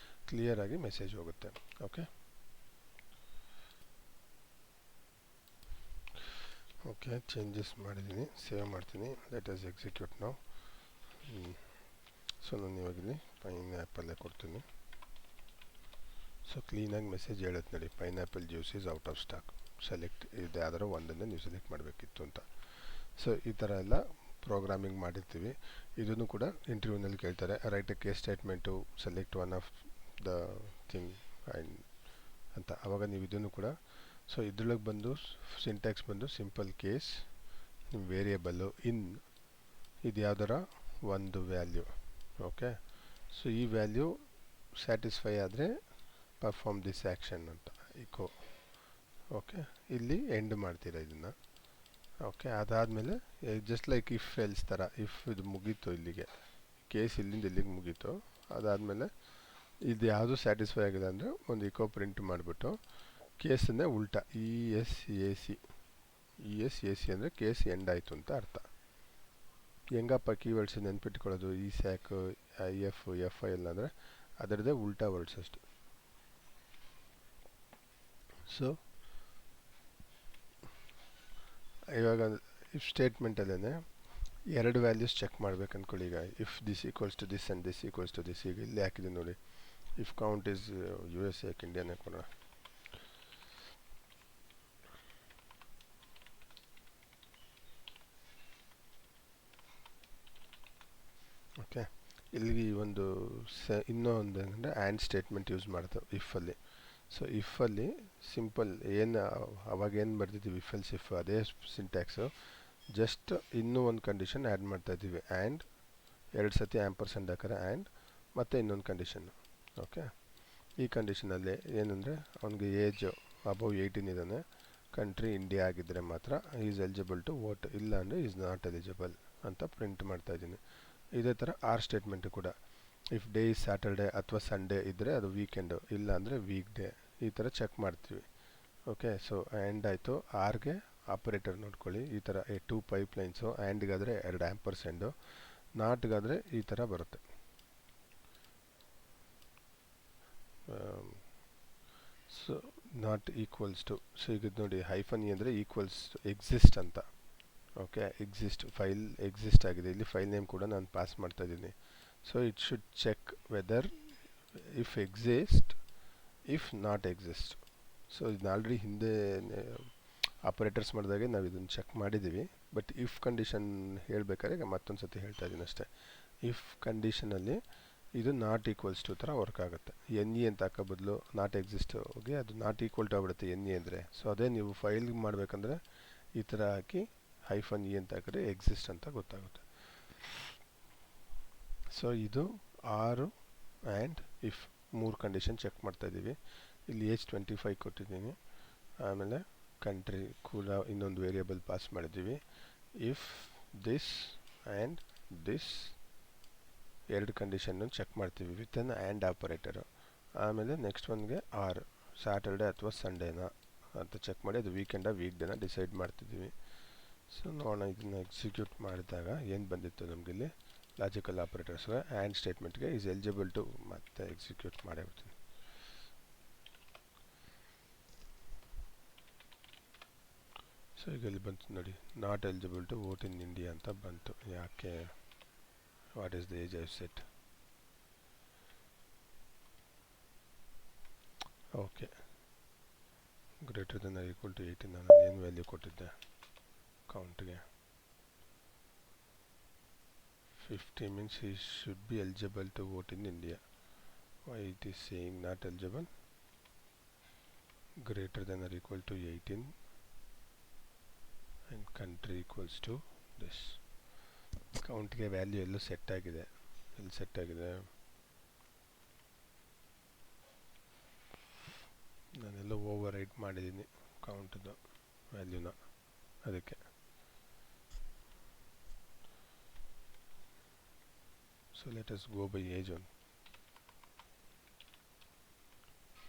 ಕ್ಲಿಯರಾಗಿ ಮೆಸೇಜ್ ಹೋಗುತ್ತೆ. ಓಕೆ ಓಕೆ, ಚೇಂಜಸ್ ಮಾಡಿದ್ದೀನಿ, ಸೇವ್ ಮಾಡ್ತೀನಿ. ಲೆಟ್ ಅಸ್ ಎಕ್ಸಿಕ್ಯೂಟ್ ನಾವು. ಸೊ ನಾನು ಇವಾಗಿಲ್ಲಿ ಪೈನಾಪಲ್ಲೇ ಕೊಡ್ತೀನಿ. ಸೊ ಕ್ಲೀನಾಗಿ ಮೆಸೇಜ್ ಹೇಳುತ್ತೆ ನೋಡಿ, pineapple juice is out of stock. Select ಇದು ಯಾವ್ದಾರು ಒಂದನ್ನು ನೀವು ಸೆಲೆಕ್ಟ್ ಮಾಡಬೇಕಿತ್ತು ಅಂತ. ಸೊ ಈ ಥರ ಎಲ್ಲ ಪ್ರೋಗ್ರಾಮಿಂಗ್ ಮಾಡಿರ್ತೀವಿ. ಇದನ್ನು ಕೂಡ ಇಂಟರ್ವ್ಯೂನಲ್ಲಿ ಕೇಳ್ತಾರೆ. Right A case statement, select one of the thing and ಅಂತ. ಆವಾಗ ನೀವು ಇದನ್ನು ಕೂಡ, ಸೊ ಇದ್ರೊಳಗೆ ಬಂದು ಸಿಂಟ್ಯಾಕ್ಸ್ ಬಂದು ಸಿಂಪಲ್ ಕೇಸ್, ನಿಮ್ಮ ವೇರಿಯಬಲ್ಲು ಇನ್ ಇದು ಯಾವ್ದಾರ ಒಂದು ವ್ಯಾಲ್ಯೂ. ಓಕೆ, ಸೊ ಈ ವ್ಯಾಲ್ಯೂ ಸ್ಯಾಟಿಸ್ಫೈ ಆದರೆ ಪರ್ಫಾರ್ಮ್ ದಿಸ್ ಆ್ಯಕ್ಷನ್ ಅಂತ ಇಕೋ. ಓಕೆ, ಇಲ್ಲಿ ಎಂಡ್ ಮಾಡ್ತೀರಾ ಇದನ್ನು. ಓಕೆ, ಅದಾದಮೇಲೆ ಜಸ್ಟ್ ಲೈಕ್ ಇಫ್ ಎಲ್ಸ್ ಥರ, ಇಫ್ ಇದು ಮುಗೀತು ಇಲ್ಲಿಗೆ, ಕೇಸ್ ಇಲ್ಲಿಂದ ಇಲ್ಲಿಗೆ ಮುಗೀತು. ಅದಾದಮೇಲೆ ಇದು ಯಾವುದು ಸ್ಯಾಟಿಸ್ಫೈ ಆಗಿದೆ ಅಂದರೆ ಒಂದು ಇಕೋ ಪ್ರಿಂಟ್ ಮಾಡಿಬಿಟ್ಟು ಕೇಸನ್ನೇ ಉಲ್ಟಾ ಇ ಎಸ್ ಎ ಸಿ ಅಂದರೆ ಕೇಸ್ ಎಂಡ್ ಆಯಿತು ಅಂತ ಅರ್ಥ. ಹೆಂಗಪ್ಪ ಕೀವರ್ಡ್ಸ್ ನೆನ್ಪಿಟ್ಕೊಳ್ಳೋದು, ಈ sack I F F I L ಅಂದರೆ ಅದರದ್ದೇ ಉಲ್ಟಾ ವರ್ಡ್ಸ್ ಅಷ್ಟು. ಸೊ ಇವಾಗ ಇಫ್ ಸ್ಟೇಟ್ಮೆಂಟಲ್ಲೇ ಎರಡು ವ್ಯಾಲ್ಯೂಸ್ ಚೆಕ್ ಮಾಡ್ಬೇಕು ಅಂದ್ಕೊಳ್ಳಿ. ಈಗ if this equals to this and this equals to this. ಈಗ ಇಲ್ಲಿ ಹಾಕಿದ್ದೀನಿ ನೋಡಿ, if count is U S ಯಾಕೆ ಇಂಡಿಯಾನೇ ಕೊಡೋಣ. ಓಕೆ, ಇಲ್ಲಿಗೆ ಒಂದು ಇನ್ನೂ ಒಂದು ಏನಂದರೆ ಆ್ಯಂಡ್ ಸ್ಟೇಟ್ಮೆಂಟ್ ಯೂಸ್ ಮಾಡ್ತೇವೆ ಇಫಲ್ಲಿ. ಸೊ ಇಫಲ್ಲಿ ಸಿಂಪಲ್ ಏನು ಅವಾಗ ಏನು ಬರ್ತಿದ್ದೀವಿ, ಇಫ್ ಎಲ್ಸ್ ಇಫ್ ಅದೇ ಸಿಂಟ್ಯಾಕ್ಸು, ಜಸ್ಟ್ ಇನ್ನೂ ಒಂದು ಕಂಡೀಷನ್ ಆ್ಯಡ್ ಮಾಡ್ತಾಯಿದ್ದೀವಿ. ಆ್ಯಂಡ್ ಎರಡು ಸತಿ ಆ್ಯಂಪರ್ಸೆಂಟ್ ಹಾಕಿದ್ರೆ ಆ್ಯಂಡ್ ಮತ್ತು ಇನ್ನೊಂದು ಕಂಡೀಷನ್ನು. ಓಕೆ, ಈ ಕಂಡೀಷನಲ್ಲಿ ಏನಂದರೆ ಅವನಿಗೆ ಏಜ್ ಅಬೌವ್ 18 ಇದ್ದಾನೆ, ಕಂಟ್ರಿ ಇಂಡಿಯಾ ಆಗಿದ್ದರೆ ಮಾತ್ರ ಈಸ್ ಎಲಿಜಿಬಲ್ ಟು ವೋಟ್, ಇಲ್ಲ ಅಂದರೆ ಈಸ್ ನಾಟ್ ಎಲಿಜಿಬಲ್ ಅಂತ ಪ್ರಿಂಟ್ ಮಾಡ್ತಾಯಿದ್ದೀನಿ. ಇದೇ ಥರ ಆರ್ ಸ್ಟೇಟ್ಮೆಂಟು ಕೂಡ, ಇಫ್ ಡೇ ಇಸ್ ಸ್ಯಾಟರ್ಡೇ ಅಥವಾ ಸಂಡೇ ಇದ್ದರೆ ಅದು ವೀಕೆಂಡು, ಇಲ್ಲ ಅಂದರೆ ವೀಕ್ ಡೇ, ಈ ಥರ ಚೆಕ್ ಮಾಡ್ತೀವಿ. ಓಕೆ, ಸೊ ಆ್ಯಂಡ್ ಆಯಿತು. ಆರ್ಗೆ ಆಪರೇಟರ್ ನೋಡ್ಕೊಳ್ಳಿ, ಈ ಥರ 2 ಪೈಪ್ಲೈನ್ಸು. ಆ್ಯಂಡ್ಗಾದರೆ 2 ಆ್ಯಂಪರ್ಸೆಂಡು, ನಾಟ್ಗಾದರೆ ಈ ಥರ ಬರುತ್ತೆ. So not equals to, so ಈಗ ನೋಡಿ ಹೈಫನ್ ಇ ಅಂದರೆ ಈಕ್ವಲ್ಸ್ ಟು ಎಕ್ಸಿಸ್ಟ್ ಅಂತ. ಓಕೆ, ಎಕ್ಸಿಸ್ಟ್ ಫೈಲ್ ಎಕ್ಸಿಸ್ಟ್ ಆಗಿದೆ. ಇಲ್ಲಿ ಫೈಲ್ ನೇಮ್ ಕೂಡ ನಾನು ಪಾಸ್ ಮಾಡ್ತಾ ಇದ್ದೀನಿ. So it should check whether if exist, if not exist. So ಇದನ್ನ ಆಲ್ರೆಡಿ ಹಿಂದೆ ಆಪರೇಟರ್ಸ್ ಮಾಡಿದಾಗೆ ನಾವು ಇದನ್ನು ಚೆಕ್ ಮಾಡಿದ್ದೀವಿ. ಬಟ್ ಇಫ್ ಕಂಡೀಷನ್ ಹೇಳಬೇಕಾದ್ರೆ ಈಗ ಮತ್ತೊಂದು ಸತಿ ಹೇಳ್ತಾ ಇದ್ದೀನಿ ಅಷ್ಟೇ. ಇಫ್ ಕಂಡೀಷನಲ್ಲಿ ಇದು ನಾಟ್ ಈಕ್ವಲ್ಸ್ ಟು ಥರ ವರ್ಕ್ ಆಗುತ್ತೆ. ಎನ್ ಇ ಅಂತ ಹಾಕೋ ಬದಲು ನಾಟ್ ಎಕ್ಸಿಸ್ಟ್ ಹೋಗಿ ಅದು ನಾಟ್ ಈಕ್ವಲ್ ಟು ಆಗ್ಬಿಡುತ್ತೆ ಎನ್ ಇ ಅಂದರೆ. ಸೊ ಅದೇ ನೀವು ಫೈಲ್ ಮಾಡಬೇಕಂದ್ರೆ ಈ ಥರ ಹಾಕಿ ಹೈಫನ್ ಇ ಅಂತ ಹಾಕಿದ್ರೆ ಎಕ್ಸಿಸ್ಟ್ ಅಂತ ಗೊತ್ತಾಗುತ್ತೆ. ಸೊ ಇದು ಆರು ಆ್ಯಂಡ್ ಇಫ್ 3 ಕಂಡೀಷನ್ ಚೆಕ್ ಮಾಡ್ತಾಯಿದ್ದೀವಿ. ಇಲ್ಲಿ ಏಜ್ 25 ಕೊಟ್ಟಿದ್ದೀನಿ. ಆಮೇಲೆ ಕಂಟ್ರಿ ಕೂಡ ಇನ್ನೊಂದು ವೇರಿಯಬಲ್ ಪಾಸ್ ಮಾಡಿದ್ದೀವಿ. ಇಫ್ ದಿಸ್ ಆ್ಯಂಡ್ ದಿಸ್ 2 ಕಂಡೀಷನ್ನು ಚೆಕ್ ಮಾಡ್ತೀವಿ ವಿತ್ ಅನ್ ಆ್ಯಂಡ್ ಆಪರೇಟರು. ಆಮೇಲೆ ನೆಕ್ಸ್ಟ್ ಒನ್ಗೆ ಆರ್ ಸ್ಯಾಟರ್ಡೆ ಅಥವಾ ಸಂಡೇನಾ ಅಂತ ಚೆಕ್ ಮಾಡಿ ಅದು ವೀಕ್ ಡೇನ ಡಿಸೈಡ್ ಮಾಡ್ತಿದ್ದೀವಿ. ಸೊ ನೋಡೋಣ ಇದನ್ನು ಎಕ್ಸಿಕ್ಯೂಟ್ ಮಾಡಿದಾಗ ಏನು ಬಂದಿತ್ತು ನಮಗೆ ಇಲ್ಲಿ ಲಾಜಿಕಲ್ ಆಪರೇಟರ್ಸ್ಗೆ ಆ್ಯಂಡ್ ಸ್ಟೇಟ್ಮೆಂಟ್ಗೆ ಈಸ್ ಎಲಿಜಿಬಲ್ ಟು ಮತ್ತೆ ಎಕ್ಸಿಕ್ಯೂಟ್ ಮಾಡೇ ಬಿಡ್ತೀನಿ. ಸೊ ಈಗ ಇಲ್ಲಿ ಬಂತು ನೋಡಿ, not eligible to vote in India ಅಂತ ಬಂತು. ಯಾಕೆ? What is the age I set? Okay, greater than or equal to 18. ನಾನು ಏನು ವ್ಯಾಲ್ಯೂ ಕೊಟ್ಟಿದ್ದೆ ಕೌಂಟ್ಗೆ? 50 means he should be eligible to vote in India. Why it is saying not eligible? Greater than or equal to 18 and country equals to this. ಕೌಂಟ್ಗೆ value ಎಲ್ಲೂ set ಆಗಿದೆ. ಎಲ್ಲಿ set ಆಗಿದೆ? ನಾನೆಲ್ಲೋ over right ಮಾಡಿದ್ದೀನಿ ಕೌಂಟ್ದು ವ್ಯಾಲ್ಯೂನ, ಅದಕ್ಕೆ. So let us go by age on.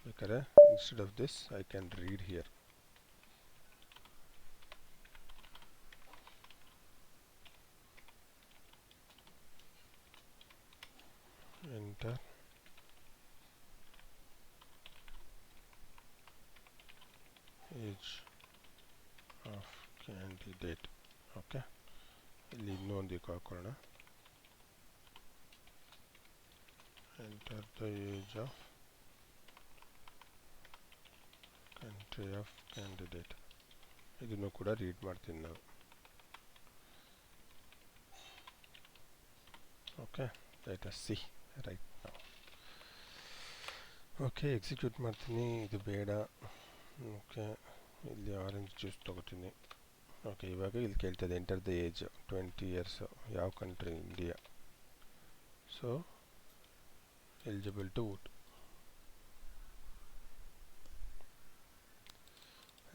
Because instead of this I can read here. Enter age of candidate. Okay, ಇಲ್ಲಿ ಇನ್ನೊಂದು ಹಾಕೋಣ. Enter the age of country of candidate. ಇದನ್ನು ಕೂಡ ರೀಡ್ ಮಾಡ್ತೀನಿ ನಾವು. Okay, let us see right now. Okay, execute ಮಾಡ್ತೀನಿ. ಇದು ಬೇಡ. ಓಕೆ, ಇಲ್ಲಿ ಆರೆಂಜ್ ಜ್ಯೂಸ್ ತೊಗೋತೀನಿ. ಓಕೆ, ಇವಾಗ ಇಲ್ಲಿ ಕೇಳ್ತದೆ ಎಂಟರ್ ದ ಏಜ್ 20 years. ಯಾವ country? India. So eligible to vote.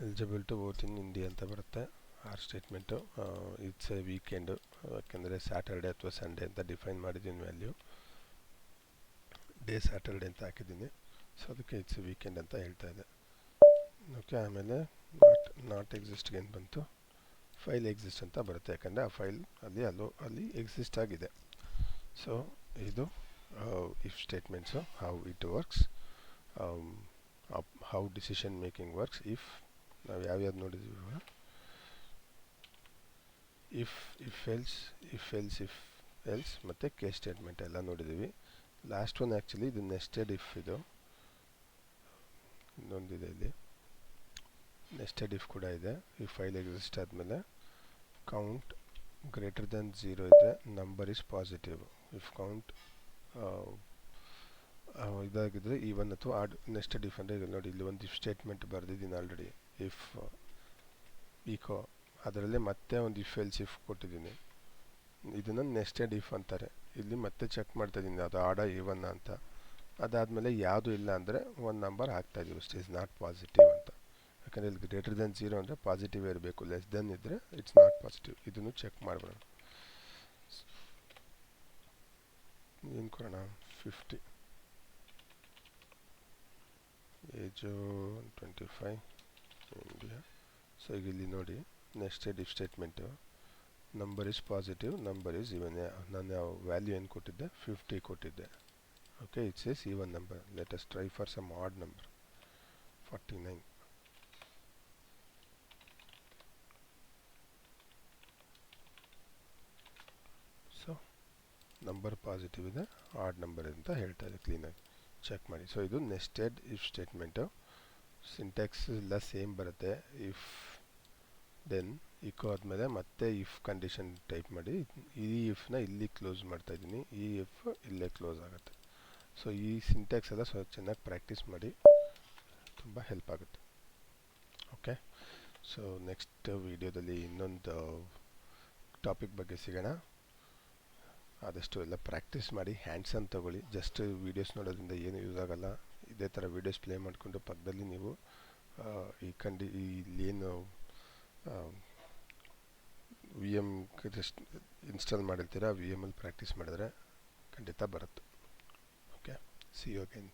Eligible to vote in India ಅಂತ ಬರುತ್ತೆ. Or statement. It's a weekend, ಯಾಕೆಂದರೆ ಸ್ಯಾಟರ್ಡೆ ಅಥವಾ ಸಂಡೇ ಅಂತ ಡಿಫೈನ್ ಮಾಡಿದ್ದೀನಿ ವ್ಯಾಲ್ಯೂ. ಡೇ ಸ್ಯಾಟರ್ಡೆ ಅಂತ ಹಾಕಿದ್ದೀನಿ. ಸೊ ಅದಕ್ಕೆ ಇಟ್ಸ್ ವೀಕೆಂಡ್ ಅಂತ ಹೇಳ್ತಾ ಇದೆ. ಓಕೆ, ಆಮೇಲೆ ನಾಟ್ ಎಕ್ಸಿಸ್ಟ್ಗೆ ಏನು ಬಂತು? ಫೈಲ್ ಎಕ್ಸಿಸ್ಟ್ ಅಂತ ಬರುತ್ತೆ, ಯಾಕಂದರೆ ಆ ಫೈಲ್ ಅಲ್ಲಿ ಎಕ್ಸಿಸ್ಟ್ ಆಗಿದೆ. ಸೊ ಇದು if statements, how it works, how decision making works. If ನಾವು ಯಾವ್ಯಾವ್ದು ನೋಡಿದ್ದೀವಿ ಇವಾಗ? ಇಫ್ ಎಲ್ಸ್ ಮತ್ತು ಕೇಸ್ ಸ್ಟೇಟ್ಮೆಂಟ್ ಎಲ್ಲ ನೋಡಿದ್ದೀವಿ. ಲಾಸ್ಟ್ ಒನ್ ಆ್ಯಕ್ಚುಲಿ ಇದು ನೆಸ್ಟೆಡ್ ಇಫ್. ಇದು ಇನ್ನೊಂದಿದೆ ಇಲ್ಲಿ, ನೆಸ್ಟೆಡ್ ಇಫ್ ಕೂಡ ಇದೆ. ಈ ಫೈಲ್ ಎಕ್ಸಿಸ್ಟ್ ಆದಮೇಲೆ ಕೌಂಟ್ ಗ್ರೇಟರ್ ದೆನ್ 0 ಇದ್ದರೆ number is positive. If count ಇದಾಗಿದ್ದರೆ ಈವನ್ ಅಥವಾ ಆಡ್. ನೆಸ್ಟೆಡ್ ಇಫ್ ಅಂದರೆ ಈಗ ನೋಡಿ, ಇಲ್ಲಿ ಒಂದು ಇಫ್ ಸ್ಟೇಟ್ಮೆಂಟ್ ಬರೆದಿದ್ದೀನಿ ಆಲ್ರೆಡಿ. ಇಫ್ ಈಕೋ, ಅದರಲ್ಲೇ ಮತ್ತೆ ಒಂದು ಇಫ್ ಎಲ್ಸ್ ಇಫ್ ಕೊಟ್ಟಿದ್ದೀನಿ. ಇದನ್ನು ನೆಸ್ಟೆಡ್ ಇಫ್ ಅಂತಾರೆ. ಇಲ್ಲಿ ಮತ್ತೆ ಚೆಕ್ ಮಾಡ್ತಾ ಇದ್ದೀನಿ ಅದು ಆಡ ಈವನ್ ಅಂತ. ಅದಾದಮೇಲೆ ಯಾವುದು ಇಲ್ಲ ಅಂದರೆ ಒಂದು ನಂಬರ್ ಹಾಕ್ತಾಯಿದ್ದೀವಿ, ಇಟ್ ಈಸ್ ನಾಟ್ ಪಾಸಿಟಿವ್ ಅಂತ. ಯಾಕಂದರೆ ಇಲ್ಲಿ ಗ್ರೇಟರ್ ದೆನ್ 0 ಅಂದರೆ ಪಾಸಿಟಿವ್ ಇರಬೇಕು, ಲೆಸ್ ದೆನ್ ಇದ್ದರೆ ಇಟ್ಸ್ ನಾಟ್ ಪಾಸಿಟಿವ್. ಇದನ್ನು ಚೆಕ್ ಮಾಡಬೇಡ. ಏನು ಕೊಡೋಣ? 50. Age 25, India. ಸೊ ಈಗ ಇಲ್ಲಿ ನೋಡಿ, nested if statement, number is positive, number is even. ನಾನು ಯಾವ ವ್ಯಾಲ್ಯೂ ಏನು ಕೊಟ್ಟಿದ್ದೆ? 50 ಕೊಟ್ಟಿದ್ದೆ. Okay, it's is even number. Let us try for some odd number. 49. So number positive ಇದೆ, ಆಡ್ ನಂಬರ್ ಅಂತ ಹೇಳ್ತಾ ಇದೆ. ಕ್ಲೀನಾಗಿ ಚೆಕ್ ಮಾಡಿ. ಸೊ ಇದು ನೆಸ್ಟೆಡ್ ಇಫ್ ಸ್ಟೇಟ್ಮೆಂಟು. ಸಿಂಟ್ಯಾಕ್ಸ್ ಎಲ್ಲ ಸೇಮ್ ಬರುತ್ತೆ. ಇಫ್ ದೆನ್ ಇಕೋ ಆದಮೇಲೆ ಮತ್ತೆ ಇಫ್ ಕಂಡೀಷನ್ ಟೈಪ್ ಮಾಡಿ. ಈ ಇಫ್ನ ಇಲ್ಲಿ ಕ್ಲೋಸ್ ಮಾಡ್ತಾಯಿದ್ದೀನಿ, ಈ ಇಫ್ ಇಲ್ಲೇ ಕ್ಲೋಸ್ ಆಗುತ್ತೆ. ಸೊ ಈ ಸಿಂಟ್ಯಾಕ್ಸ್ ಎಲ್ಲ ಚೆನ್ನಾಗಿ ಪ್ರಾಕ್ಟೀಸ್ ಮಾಡಿ, ತುಂಬ ಹೆಲ್ಪ್ ಆಗುತ್ತೆ. ಓಕೆ, ಸೊ ನೆಕ್ಸ್ಟ್ ವಿಡಿಯೋದಲ್ಲಿ ಇನ್ನೊಂದು ಟಾಪಿಕ್ ಬಗ್ಗೆ ಸಿಗೋಣ. ಆದಷ್ಟು ಎಲ್ಲ ಪ್ರಾಕ್ಟೀಸ್ ಮಾಡಿ, ಹ್ಯಾಂಡ್ಸನ್ ತೊಗೊಳ್ಳಿ. ಜಸ್ಟ್ ವೀಡಿಯೋಸ್ ನೋಡೋದ್ರಿಂದ ಏನು ಯೂಸ್ ಆಗೋಲ್ಲ. ಇದೇ ಥರ ವೀಡಿಯೋಸ್ ಪ್ಲೇ ಮಾಡಿಕೊಂಡು ಪಕ್ಕದಲ್ಲಿ ನೀವು ಇಲ್ಲೇನು ವಿ ಎಮ್ ಇನ್ಸ್ಟಾಲ್ ಮಾಡಿರ್ತೀರ, ವಿ ಎಮಲ್ಲಿ ಪ್ರಾಕ್ಟೀಸ್ ಮಾಡಿದ್ರೆ ಖಂಡಿತ ಬರುತ್ತೆ. Okay, see you again.